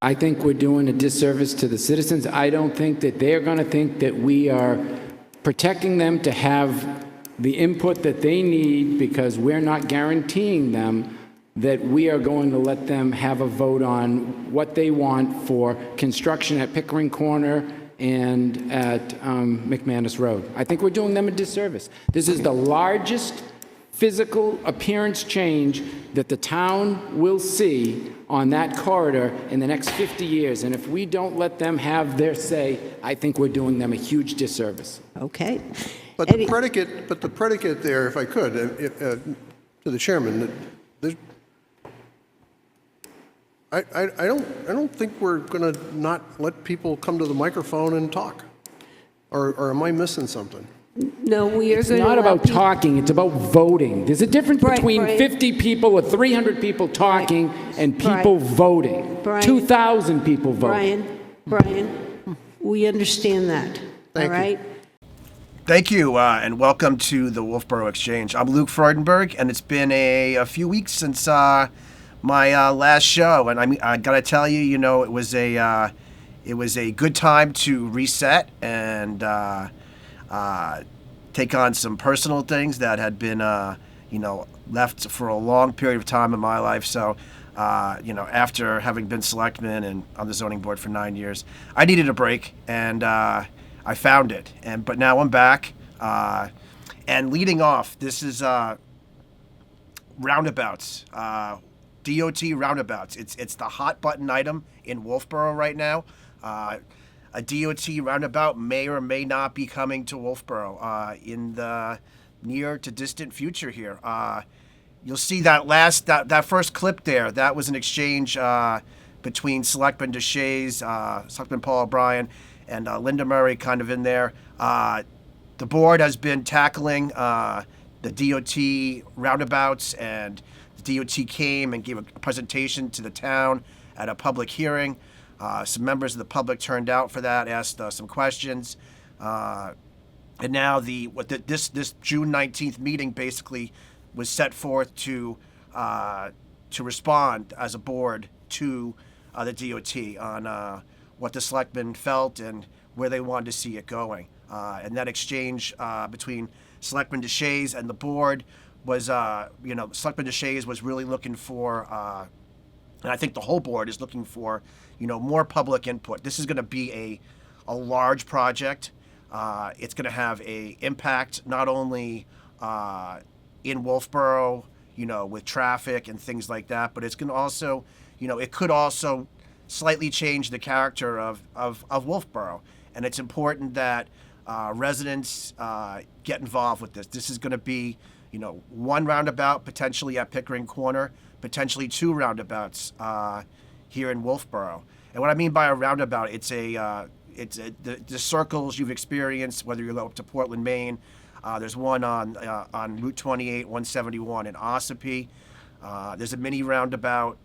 I think we're doing a disservice to the citizens. I don't think that they're going to think that we are protecting them to have the input that they need, because we're not guaranteeing them that we are going to let them have a vote on what they want for construction at Pickering Corner and at McManus Road. I think we're doing them a disservice. This is the largest physical appearance change that the town will see on that corridor in the next 50 years. And if we don't let them have their say, I think we're doing them a huge disservice. Okay. But the predicate there, if I could, to the chairman, I don't think we're going to not let people come to the microphone and talk. Or am I missing something? No, we are It's going to not about talking, it's about voting. There's a difference between 50 people or 300 people talking and people voting. 2,000 people voting. Brian, we understand that, all right? Thank you, and welcome to the Wolfeboro Exchange. I'm Luke Freudenberg, and it's been a few weeks since my last show, and I gotta tell you, it was a good time to reset and take on some personal things that had been left for a long period of time in my life. So after having been selectman and on the zoning board for 9 years, I needed a break, and I found it. But now I'm back, and leading off, this is roundabouts. DOT roundabouts. It's the hot button item in Wolfeboro right now. A DOT roundabout may or may not be coming to Wolfeboro in the near to distant future here. You'll see that first clip there. That was an exchange between Selectman DeShays, Selectman Paul O'Brien, and Linda Murray kind of in there. The board has been tackling the DOT roundabouts, and the DOT came and gave a presentation to the town at a public hearing. Some members of the public turned out for that, asked some questions, and now this June 19th meeting basically was set forth to respond as a board to the DOT on what the selectmen felt and where they wanted to see it going. And that exchange between Selectman DeShays and the board was, Selectman DeShays was really looking for, and I think the whole board is looking for, more public input. This is going to be a large project. It's going to have a impact not only in Wolfeboro, with traffic and things like that, but it's going to also, it could also slightly change the character of Wolfeboro. And it's important that residents get involved with this. This is going to be, one roundabout potentially at Pickering Corner, potentially two roundabouts here in Wolfeboro. And what I mean by a roundabout, it's the circles you've experienced, whether you're up to Portland, Maine. There's one on Route 28, 171 in Ossipee. There's a mini roundabout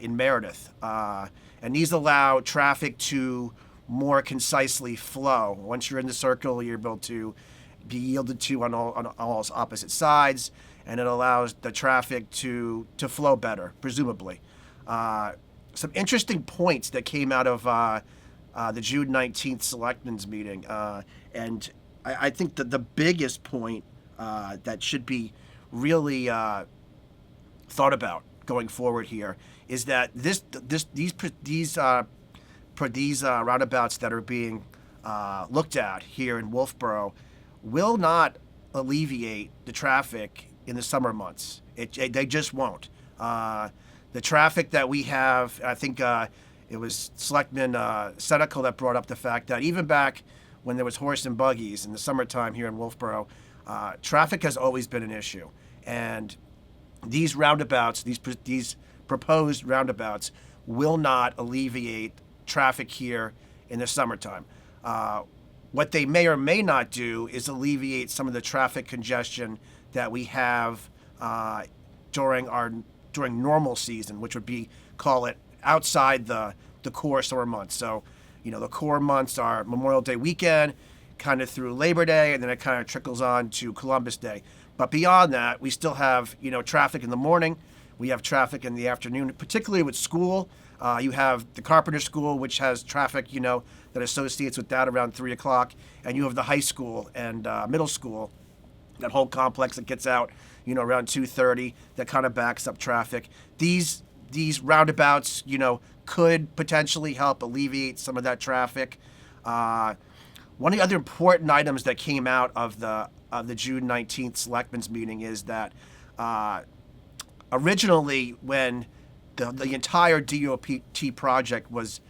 in Meredith. And these allow traffic to more concisely flow. Once you're in the circle, you're able to be yielded to on all opposite sides, and it allows the traffic to flow better, presumably. Some interesting points that came out of the June 19th Selectmen's meeting, and I think that the biggest point that should be really thought about going forward here is that these roundabouts that are being looked at here in Wolfeboro will not alleviate the traffic in the summer months. They just won't. The traffic that we have, I think it was Selectman Senecal that brought up the fact that even back when there was horse and buggies in the summertime here in Wolfeboro, traffic has always been an issue. And these roundabouts, these proposed roundabouts, will not alleviate traffic here in the summertime. What they may or may not do is alleviate some of the traffic congestion that we have during normal season, which would be, call it, outside the core summer months. So, the core months are Memorial Day weekend, kind of through Labor Day, and then it kind of trickles on to Columbus Day. But beyond that, we still have, traffic in the morning. We have traffic in the afternoon, particularly with school. You have the Carpenter School, which has traffic, that associates with that around 3 o'clock. And you have the high school and middle school, that whole complex that gets out, around 2:30, that kind of backs up traffic. These roundabouts, could potentially help alleviate some of that traffic. One of the other important items that came out of the June 19th Selectmen's meeting is that originally, when the entire DOT project was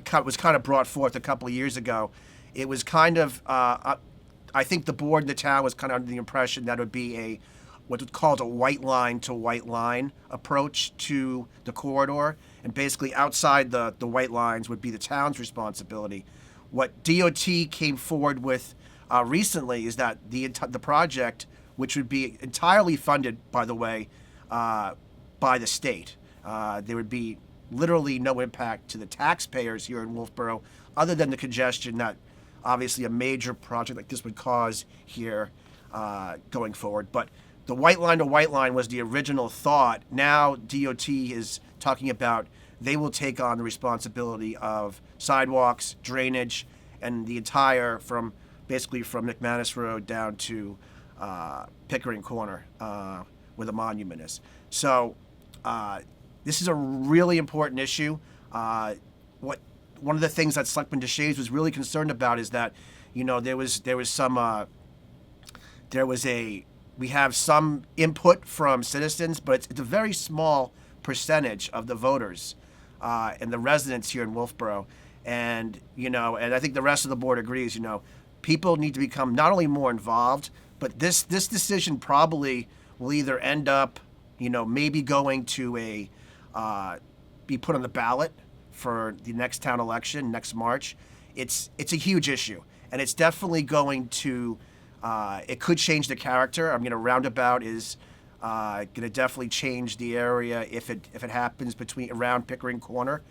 kind of brought forth a couple of years ago, it was kind of I think the board and the town was kind of under the impression that it would be what was called a white line to white line approach to the corridor, and basically outside the white lines would be the town's responsibility. What DOT came forward with recently is that the project, which would be entirely funded, by the way, by the state, there would be literally no impact to the taxpayers here in Wolfeboro, other than the congestion that obviously a major project like this would cause here going forward. But the white line to white line was the original thought. Now DOT is talking about they will take on the responsibility of sidewalks, drainage, and the entire basically from McManus Road down to Pickering Corner, where the monument is. So this is a really important issue. One of the things that Selectman Deshays was really concerned about is that, we have some input from citizens, but it's a very small percentage of the voters and the residents here in Wolfeboro. And, and I think the rest of the board agrees, people need to become not only more involved, but this decision probably will either end up, maybe going to be put on the ballot for the next town election next March. It's a huge issue, and it's definitely going to, it could change the character. I mean, a roundabout is going to definitely change the area if it happens around Pickering Corner.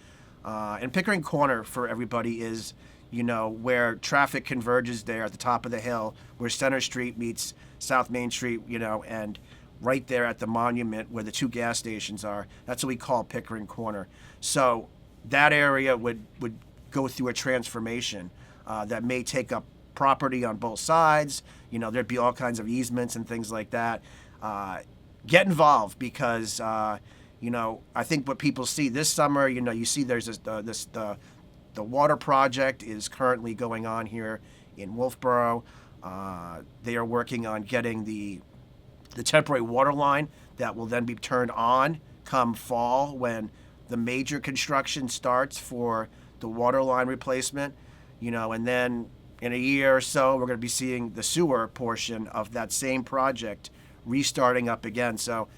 And Pickering Corner, for everybody, is, where traffic converges there at the top of the hill, where Center Street meets South Main Street, and right there at the monument where the two gas stations are. That's what we call Pickering Corner. So that area would go through a transformation that may take up property on both sides. There'd be all kinds of easements and things like that. Get involved, because I think what people see this summer, you see there's the water project is currently going on here in Wolfeboro. They are working on getting the temporary water line that will then be turned on come fall, when the major construction starts for the water line replacement, and then in a year or so, we're going to be seeing the sewer portion of that same project restarting up again. So,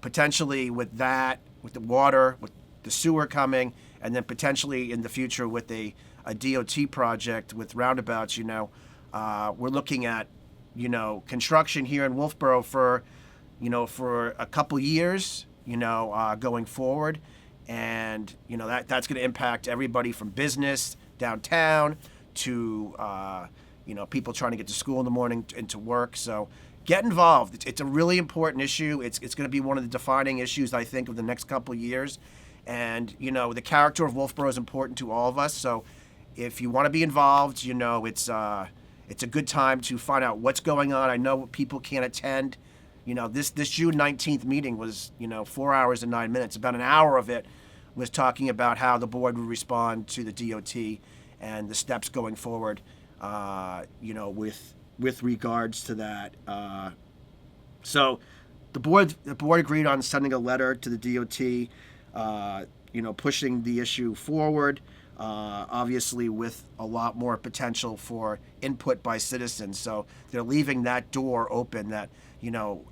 potentially with that, with the water, with the sewer coming, and then potentially in the future with a DOT project with roundabouts, we're looking at, construction here in Wolfeboro for a couple years, going forward. And, that's going to impact everybody from business downtown to, people trying to get to school in the morning and to work. So get involved. It's a really important issue. It's going to be one of the defining issues, I think, of the next couple of years. And, the character of Wolfeboro is important to all of us. So if you want to be involved, it's a good time to find out what's going on. I know people can't attend. This June 19th meeting was, 4 hours and 9 minutes. About an hour of it was talking about how the board would respond to the DOT and the steps going forward, with regards to that. So the board agreed on sending a letter to the DOT, pushing the issue forward, obviously with a lot more potential for input by citizens. So they're leaving that door open that,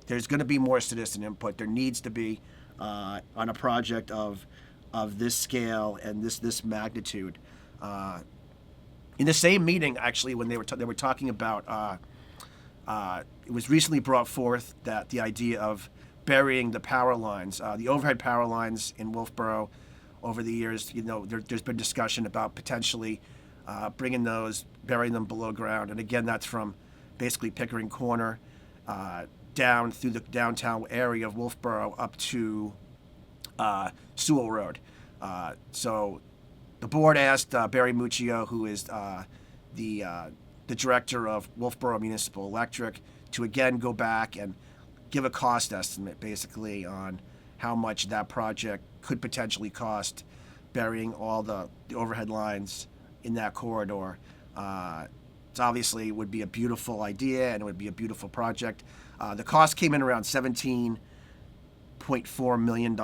there's going to be more citizen input. There needs to be on a project of this scale and this magnitude. In the same meeting, actually, when they were talking about, it was recently brought forth that the idea of burying the power lines, the overhead power lines in Wolfeboro over the years, there's been discussion about potentially burying them below ground. And again, that's from basically Pickering Corner down through the downtown area of Wolfeboro up to Sewell Road. So the board asked Barry Muccio, who is the director of Wolfeboro Municipal Electric, to again go back and give a cost estimate basically on how much that project could potentially cost, burying all the overhead lines in that corridor. It's obviously would be a beautiful idea and it would be a beautiful project. The cost came in around $17.4 million,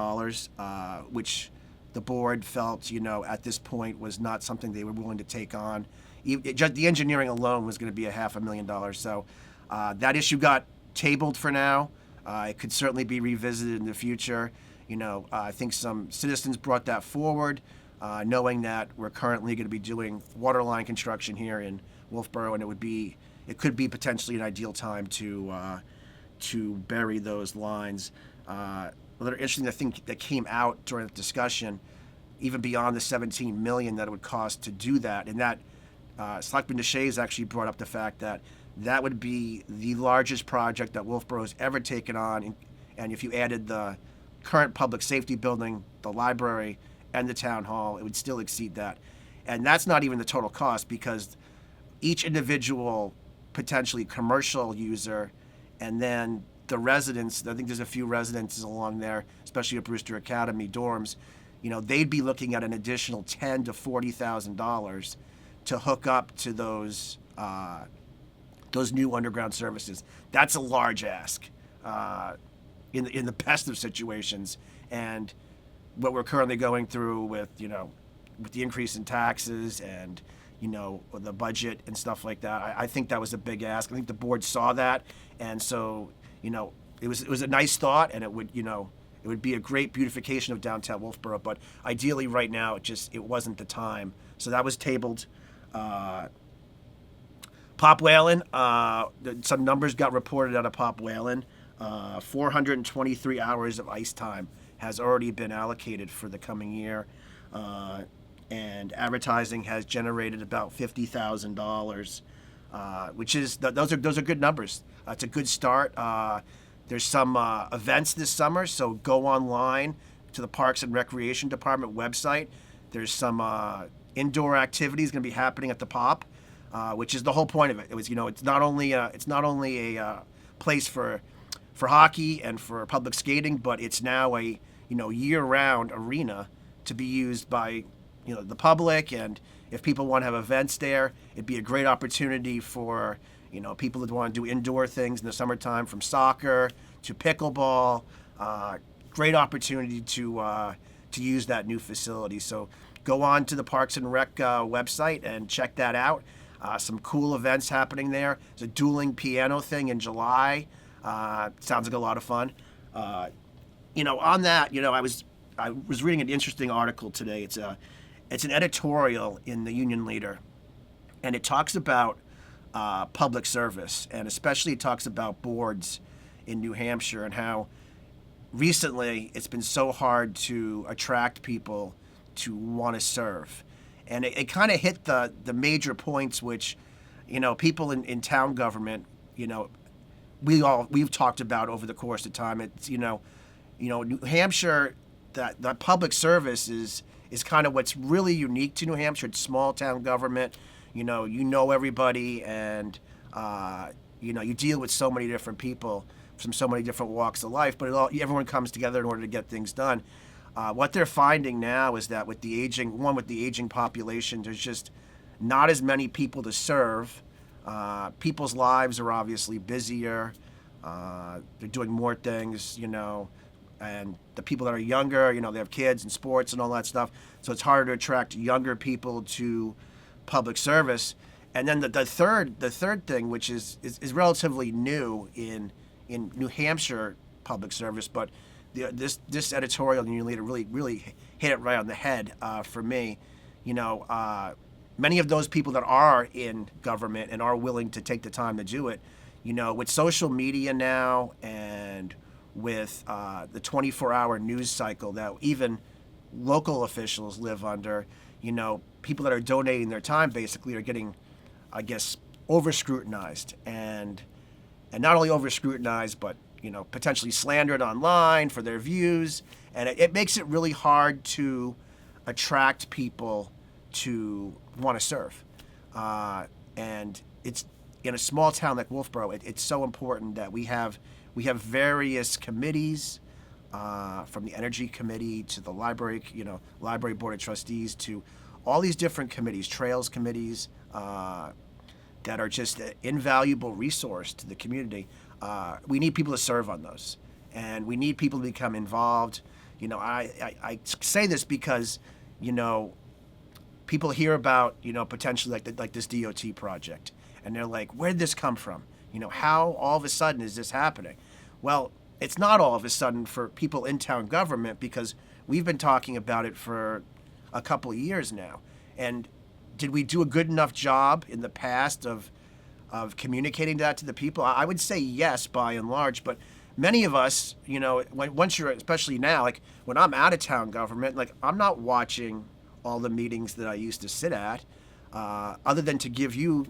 which the board felt, at this point was not something they were willing to take on. Just the engineering alone was going to be $500,000. So that issue got tabled for now. It could certainly be revisited in the future. I think some citizens brought that forward, knowing that we're currently going to be doing water line construction here in Wolfeboro, and it could be potentially an ideal time to bury those lines. Another interesting thing that came out during the discussion, even beyond the $17 million that it would cost to do that, and that Selectman Deshays actually brought up the fact that that would be the largest project that Wolfeboro has ever taken on, and if you added the current public safety building, the library, and the town hall, it would still exceed that. And that's not even the total cost, because each individual potentially commercial user, and then the residents, I think there's a few residences along there, especially at Brewster Academy dorms, they'd be looking at an additional $10,000 to $40,000 to hook up to those new underground services. That's a large ask in the best of situations. And what we're currently going through with the increase in taxes and the budget and stuff like that, I think that was a big ask. I think the board saw that, and so it was a nice thought, and it would be a great beautification of downtown Wolfeboro. But ideally, right now, it wasn't the time. So that was tabled. Pop Whalen, some numbers got reported out of Pop Whalen. 423 hours of ice time has already been allocated for the coming year, and advertising has generated about $50,000, which is those are good numbers. It's a good start. There's some events this summer, so go online to the Parks and Recreation Department website. There's some indoor activities going to be happening at the Pop, which is the whole point of it. It was it's not only a place for hockey and for public skating, but it's now a year-round arena to be used by the public, and if people want to have events there, it'd be a great opportunity for people that want to do indoor things in the summertime, from soccer to pickleball. Great opportunity to use that new facility. So go on to the Parks and Rec website and check that out. Some cool events happening there. There's a dueling piano thing in July. Sounds like a lot of fun. On that, I was reading an interesting article today. It's an editorial in the Union Leader, and it talks about public service, and especially it talks about boards in New Hampshire and how recently it's been so hard to attract people to want to serve. And it kind of hit the major points, which, people in town government, we've talked about over the course of time. It's, New Hampshire, that public service is kind of what's really unique to New Hampshire. It's small town government. You know everybody, and you deal with so many different people from so many different walks of life. But everyone comes together in order to get things done. What they're finding now is that with the aging population, there's just not as many people to serve. People's lives are obviously busier. They're doing more things, and the people that are younger, they have kids and sports and all that stuff. So it's harder to attract younger people to public service. And then the third thing, which is relatively new in New Hampshire public service, but this editorial in the Union Leader really hit it right on the head for me. Many of those people that are in government and are willing to take the time to do it, with social media now and with the 24-hour news cycle that even local officials live under, people that are donating their time basically are getting, I guess, over-scrutinized. And not only over-scrutinized, but, potentially slandered online for their views. And it makes it really hard to attract people to want to serve. And it's in a small town like Wolfeboro, it's so important that we have various committees, from the Energy Committee to the library, Library Board of Trustees, to all these different committees, trails committees, that are just an invaluable resource to the community. We need people to serve on those, and we need people to become involved. I say this because, people hear about, potentially like this DOT project, and they're like, where did this come from? How all of a sudden is this happening? Well, it's not all of a sudden for people in town government, because we've been talking about it for a couple of years now. And did we do a good enough job in the past of communicating that to the people? I would say yes, by and large, but many of us, once you're, especially now, like when I'm out of town government, like I'm not watching all the meetings that I used to sit at, other than to give you,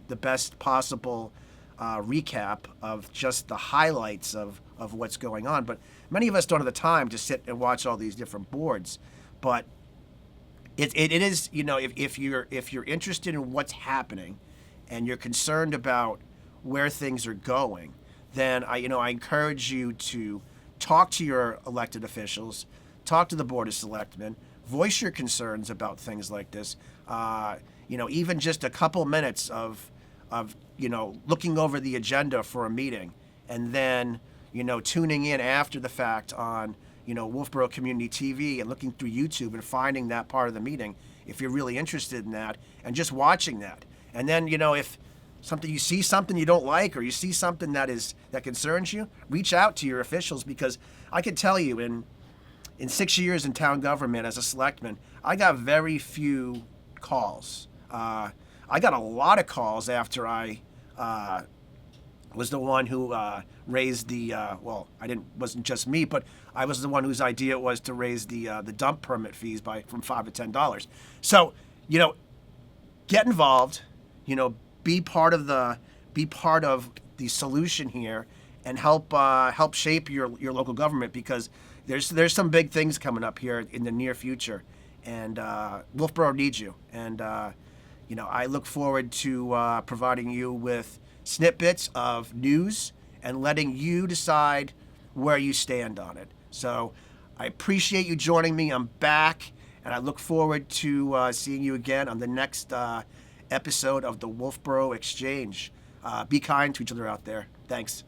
the best possible recap of just the highlights of what's going on. But many of us don't have the time to sit and watch all these different boards. But it is, if you're interested in what's happening and you're concerned about where things are going, then I encourage you to talk to your elected officials, talk to the Board of Selectmen, voice your concerns about things like this. Even just a couple minutes of looking over the agenda for a meeting, and then tuning in after the fact on Wolfeboro Community TV and looking through YouTube and finding that part of the meeting if you're really interested in that, and just watching that. And then if you see something you don't like, or you see something that concerns you, reach out to your officials, because I can tell you in 6 years in town government as a selectman, I got very few calls. I got a lot of calls after I was the one who raised the wasn't just me, but I was the one whose idea it was to raise the dump permit fees from $5 to $10. So get involved, be part of the solution here, and help shape your local government, because there's some big things coming up here in the near future, and Wolfeboro needs you. And I look forward to providing you with snippets of news and letting you decide where you stand on it. So I appreciate you joining me. I'm back, and I look forward to seeing you again on the next episode of the Wolfeboro Exchange. Be kind to each other out there. Thanks.